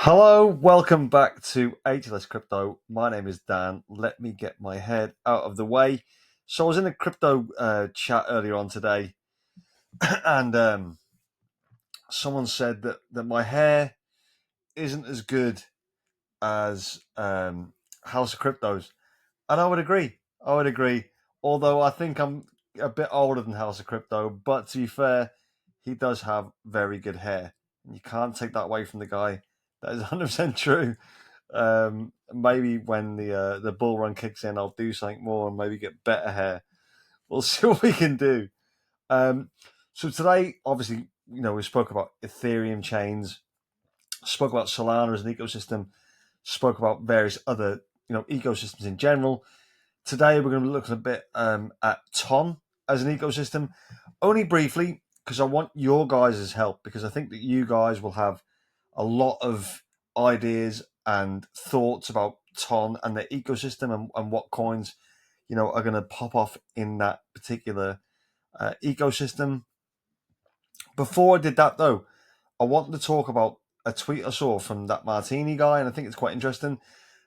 Hello, welcome back to HLS Crypto. My name is Dan. Let me get my head out of the way. So I was in a crypto chat earlier on today, and someone said that my hair isn't as good as House of Cryptos, and I would agree. I would agree. Although I think I'm a bit older than House of Crypto, but to be fair, he does have very good hair. You can't take that away from the guy. That is 100% true. Maybe when the bull run kicks in, I'll do something more and maybe get better hair. We'll see what we can do. Um, so today, obviously, we spoke about Ethereum chains, spoke about Solana as an ecosystem, spoke about various other ecosystems in general. Today, we're going to look a bit at Ton as an ecosystem, only briefly because I want your guys' help because I think that you guys will have a lot of ideas and thoughts about Ton and the ecosystem and what coins are going to pop off in that particular ecosystem. Before I did that, though, I wanted to talk about a tweet I saw from that Martini guy, and I think it's quite interesting.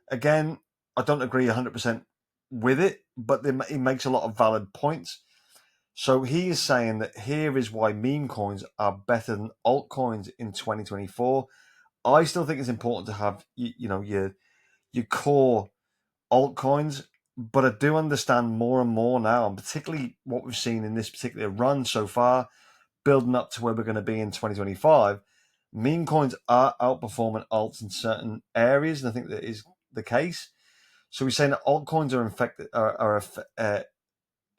Again, I don't agree 100% with it, but he makes a lot of valid points. So he is saying that here is why meme coins are better than altcoins in 2024. I still think it's important to have your core altcoins, but I do understand more and more now, and particularly what we've seen in this particular run so far, building up to where we're going to be in 2025. Meme coins are outperforming alts in certain areas, and I think that is the case. So we're saying that altcoins are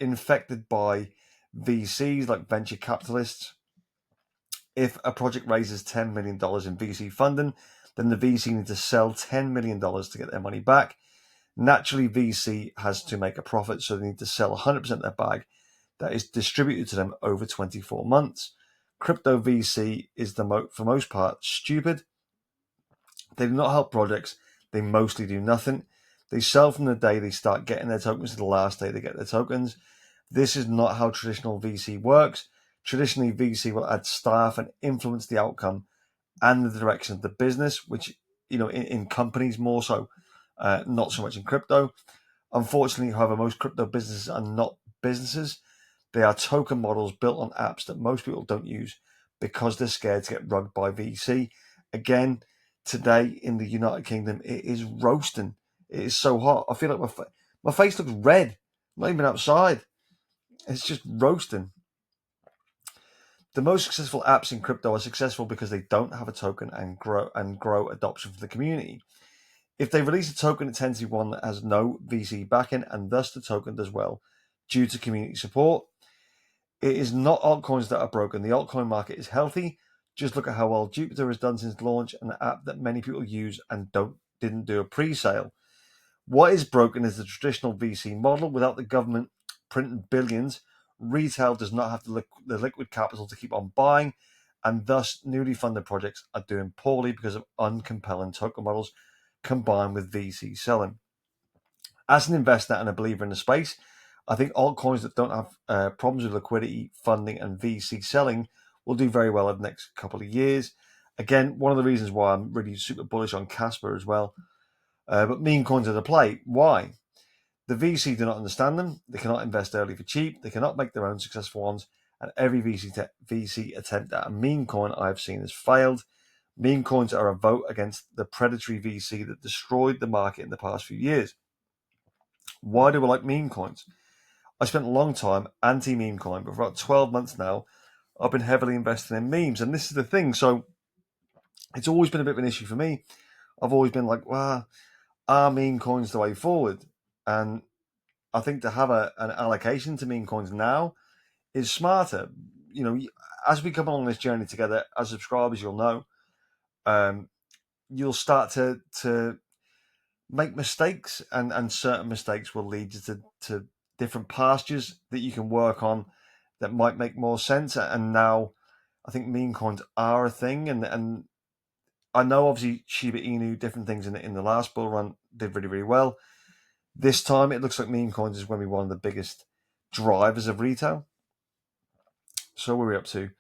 infected by VCs like venture capitalists. If a project raises $10 million in VC funding, then the VC needs to sell $10 million to get their money back. Naturally, VC has to make a profit, so they need to sell 100% of their bag that is distributed to them over 24 months. Crypto VC is, for most part, stupid. They do not help projects. They mostly do nothing. They sell from the day they start getting their tokens to the last day they get their tokens. This is not how traditional VC works. Traditionally, VC will add staff and influence the outcome and the direction of the business, which, in companies more so, not so much in crypto. Unfortunately, however, most crypto businesses are not businesses. They are token models built on apps that most people don't use because they're scared to get rugged by VC. Again, today in the United Kingdom, it is roasting. It is so hot. I feel like my face looks red. I'm not even outside. It's just roasting. The most successful apps in crypto are successful because they don't have a token and grow adoption for the community. If they release a token, it tends to be one that has no VC backing, and thus the token does well due to community support. It is not altcoins that are broken. The altcoin market is healthy. Just look at how well Jupiter has done since launch, an app that many people use and didn't do a pre-sale. What is broken is the traditional VC model. Without the government printing billions, retail does not have the liquid capital to keep on buying, and thus newly funded projects are doing poorly because of uncompelling token models combined with VC selling. As an investor and a believer in the space, I think altcoins that don't have problems with liquidity, funding, and VC selling will do very well over the next couple of years. Again, one of the reasons why I'm really super bullish on Casper as well. But meme coins are the play. Why? The VC do not understand them. They cannot invest early for cheap. They cannot make their own successful ones. And every VC attempt at a meme coin I've seen has failed. Meme coins are a vote against the predatory VC that destroyed the market in the past few years. Why do I like meme coins? I spent a long time anti-meme coin, but for about 12 months now, I've been heavily invested in memes. And this is the thing. So it's always been a bit of an issue for me. I've always been like, well, are meme coins the way forward? And I think to have an allocation to meme coins now is smarter. As we come along this journey together, as subscribers, you'll know, you'll start to make mistakes, and certain mistakes will lead you to different pastures that you can work on that might make more sense. And now I think meme coins are a thing, and I know obviously Shiba Inu, different things in the last bull run did really, really well. This time it looks like meme coins is going to be one of the biggest drivers of retail. So what are we up to?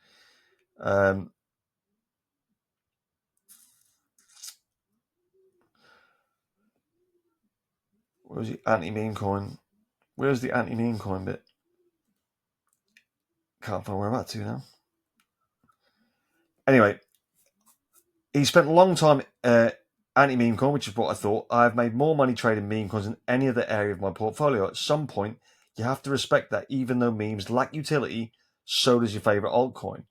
Where was the anti-meme coin? Where's the anti-meme coin bit? Can't find where I'm at to now. Anyway, he spent a long time anti-meme coin, which is what I thought. I've made more money trading meme coins than any other area of my portfolio. At some point, you have to respect that even though memes lack utility, so does your favorite altcoin.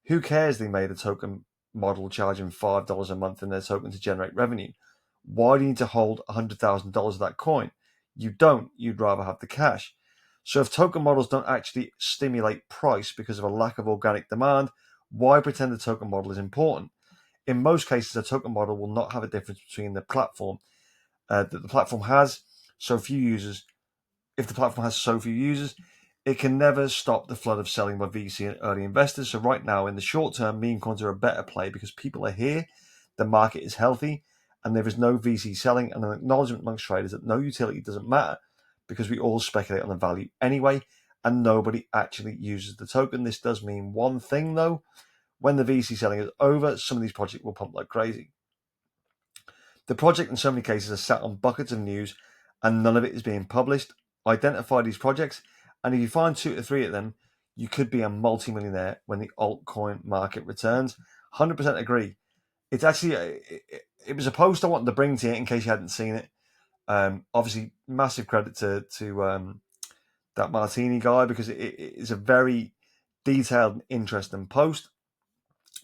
Who cares they made a token model charging $5 a month in their token to generate revenue? Why do you need to hold $100,000 of that coin? You don't. You'd rather have the cash. So if token models don't actually stimulate price because of a lack of organic demand, why pretend the token model is important? In most cases, a token model will not have a difference between the platform that the platform has so few users. If the platform has so few users, it can never stop the flood of selling by VC and early investors. So right now, in the short term, meme coins are a better play because people are here, the market is healthy, and there is no VC selling, and an acknowledgement amongst traders that no utility doesn't matter because we all speculate on the value anyway, and nobody actually uses the token. This does mean one thing, though. When the VC selling is over, some of these projects will pump like crazy. The project in so many cases is sat on buckets of news and none of it is being published. Identify these projects, and if you find 2 to 3 of them, you could be a multimillionaire when the altcoin market returns. 100% agree. It's actually, it was a post I wanted to bring to you in case you hadn't seen it. Obviously, massive credit to that Martini guy because it is a very detailed and interesting post.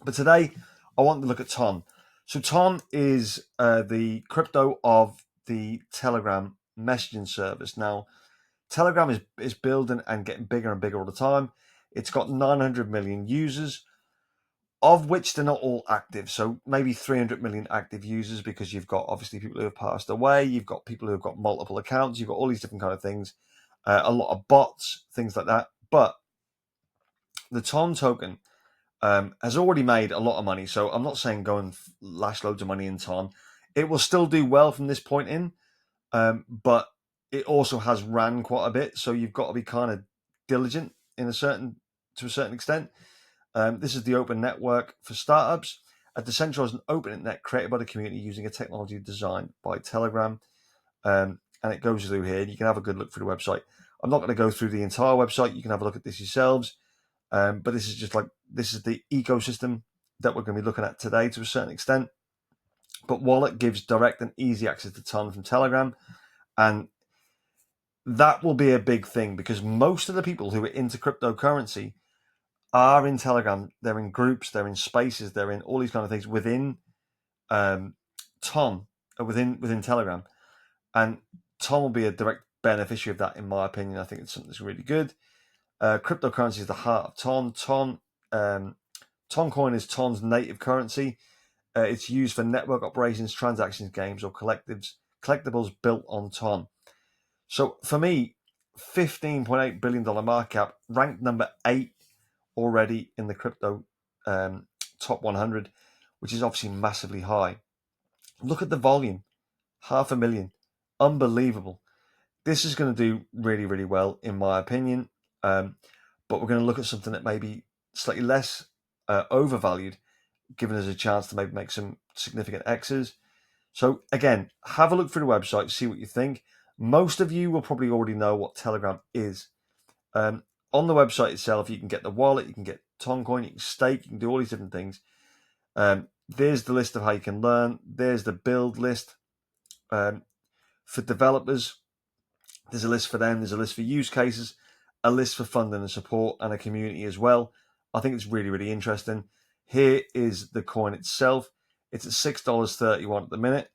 But today, I want to look at Ton. So Ton is the crypto of the Telegram messaging service. Now, Telegram is building and getting bigger and bigger all the time. It's got 900 million users, of which they're not all active. So maybe 300 million active users because you've got obviously people who have passed away. You've got people who have got multiple accounts. You've got all these different kind of things. A lot of bots, things like that. But the Ton token has already made a lot of money. So I'm not saying go and lash loads of money in Ton. It will still do well from this point in, but it also has ran quite a bit. So you've got to be kind of diligent to a certain extent. This is the open network for startups, a decentralized and open internet created by the community using a technology designed by Telegram. And it goes through here. You can have a good look through the website. I'm not going to go through the entire website. You can have a look at this yourselves. But this is the ecosystem that we're going to be looking at today to a certain extent. But Wallet gives direct and easy access to Ton from Telegram, and that will be a big thing because most of the people who are into cryptocurrency are in Telegram. They're in groups, they're in spaces, they're in all these kind of things within Ton, within Telegram, and Ton will be a direct beneficiary of that, in my opinion. I think it's something that's really good. Cryptocurrency is the heart of Ton. Toncoin is Ton's native currency. It's used for network operations, transactions, games, or collectibles built on Ton. So for me, $15.8 billion market cap, ranked number 8 already in the crypto top 100, which is obviously massively high. Look at the volume, 500,000, unbelievable. This is going to do really, really well, in my opinion. But we're going to look at something that may be slightly less overvalued, giving us a chance to maybe make some significant X's. So again, have a look through the website, see what you think. Most of you will probably already know what Telegram is. On the website itself, you can get the wallet, you can get Toncoin, you can stake, you can do all these different things. There's the list of how you can learn. There's the build list. For developers, there's a list for them. There's a list for use cases, a list for funding and support, and a community as well. I think it's really, really interesting. Here is the coin itself. It's at $6.31 at the minute.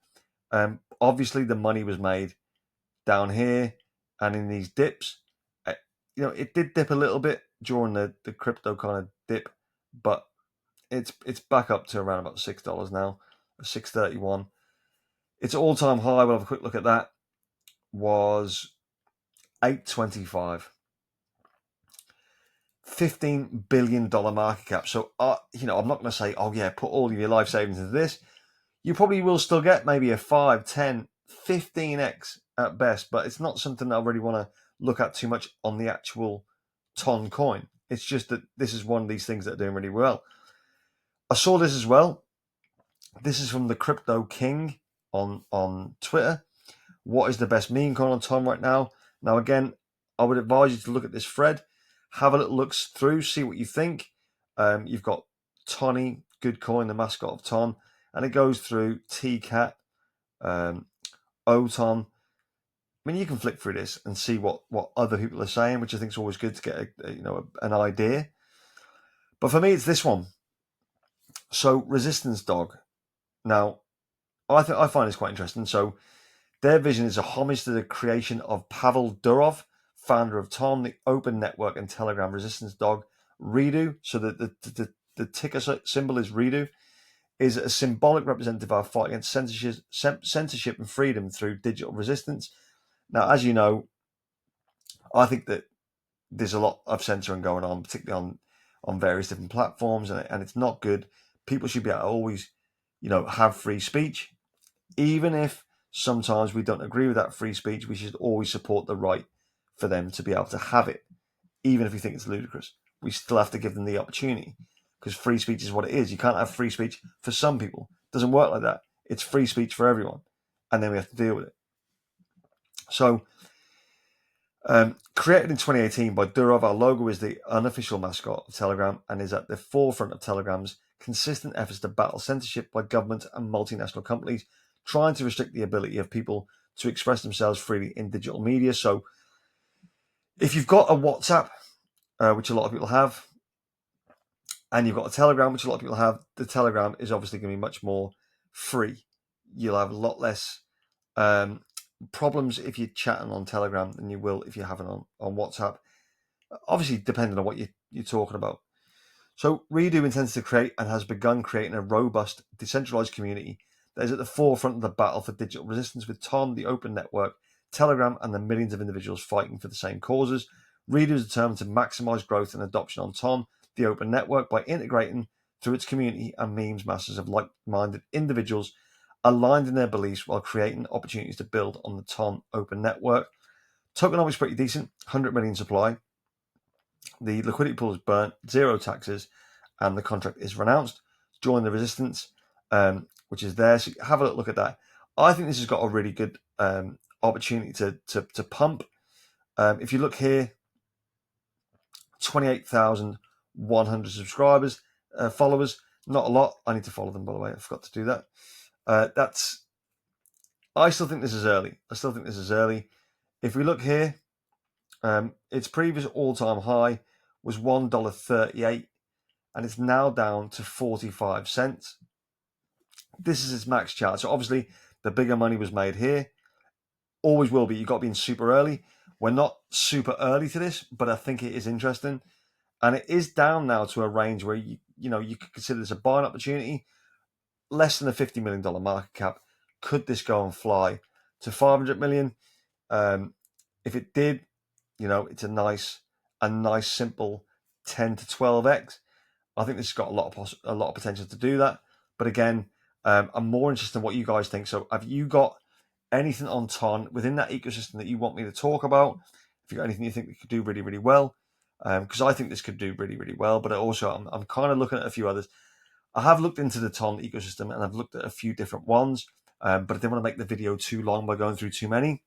Obviously, the money was made down here and in these dips. It did dip a little bit during the crypto kind of dip, but it's back up to around about $6 now, $6.31. Its all-time high, we'll have a quick look at that, was $8.25. $15 billion market cap. So, I'm not going to say, oh yeah, put all of your life savings into this. You probably will still get maybe a 5, 10, 15x at best, but it's not something I really want to look at too much on the actual Ton coin. It's just that this is one of these things that are doing really well. I saw this as well. This is from the Crypto King on Twitter. What is the best meme coin on Ton right now? Now, again, I would advise you to look at this thread, have a little look through, see what you think. You've got Tony, good coin, the mascot of Ton, and it goes through T-Cat, Oton. I mean, you can flick through this and see what other people are saying, which I think is always good to get an idea. But for me, it's this one. So Resistance Dog. Now, I find this quite interesting. So their vision is a homage to the creation of Pavel Durov, founder of Ton, the Open Network and Telegram Resistance Dog. Redo, so that the ticker symbol is Redo, is a symbolic representative of our fight against censorship and freedom through digital resistance. Now, as you know, I think that there's a lot of censoring going on, particularly on various different platforms, and it's not good. People should be able to always, have free speech, even if sometimes we don't agree with that free speech. We should always support the right for them to be able to have it, even if we think it's ludicrous. We still have to give them the opportunity, because free speech is what it is. You can't have free speech for some people. It doesn't work like that. It's free speech for everyone, and then we have to deal with it. So, created in 2018 by Durov, our logo is the unofficial mascot of Telegram and is at the forefront of Telegram's consistent efforts to battle censorship by government and multinational companies trying to restrict the ability of people to express themselves freely in digital media. So if you've got a WhatsApp, which a lot of people have, and you've got a Telegram, which a lot of people have, the Telegram is obviously going to be much more free. You'll have a lot less problems if you're chatting on Telegram than you will if you're having on WhatsApp. Obviously, depending on what you're talking about. So Redo intends to create and has begun creating a robust, decentralized community that is at the forefront of the battle for digital resistance with Ton, the Open Network, Telegram, and the millions of individuals fighting for the same causes. Redo is determined to maximize growth and adoption on Ton, the Open Network, by integrating through its community and memes masses of like-minded individuals aligned in their beliefs while creating opportunities to build on the Ton Open Network. Tokenomics pretty decent, 100 million supply. The liquidity pool is burnt, 0 taxes, and the contract is renounced. Join the resistance, which is there. So have a look at that. I think this has got a really good opportunity to pump. If you look here, 28,100 subscribers, followers. Not a lot. I need to follow them, by the way. I forgot to do that. I still think this is early. If we look here, its previous all-time high was $1.38, and it's now down to 45 cents. This is its max chart. So obviously, the bigger money was made here. Always will be. You've got to be in super early. We're not super early to this, but I think it is interesting. And it is down now to a range where you could consider this a buying opportunity. Less than a $50 million market cap. Could this go and fly to 500 million? If it did, it's a nice simple 10 to 12x. I think this has got a lot of potential to do that. But again, I'm more interested in what you guys think. So have you got anything on Ton within that ecosystem that you want me to talk about? If you've got anything you think we could do really, really well, because I think this could do really, really well. But also, I'm kind of looking at a few others. I have looked into the Ton ecosystem and I've looked at a few different ones, but I didn't want to make the video too long by going through too many.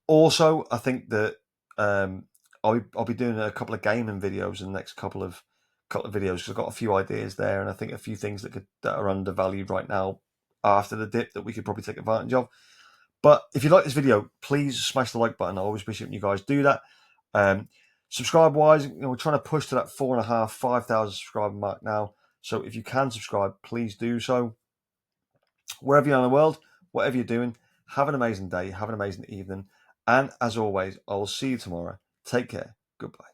Also, I think that I'll be doing a couple of gaming videos in the next couple of videos because I've got a few ideas there, and I think a few things that are undervalued right now after the dip that we could probably take advantage of. But if you like this video, please smash the like button. I always appreciate when you guys do that. Subscribe wise, we're trying to push to that 4,500, 5,000 subscriber mark now. So if you can subscribe, please do so. Wherever you are in the world, whatever you're doing, have an amazing day, have an amazing evening. And as always, I will see you tomorrow. Take care. Goodbye.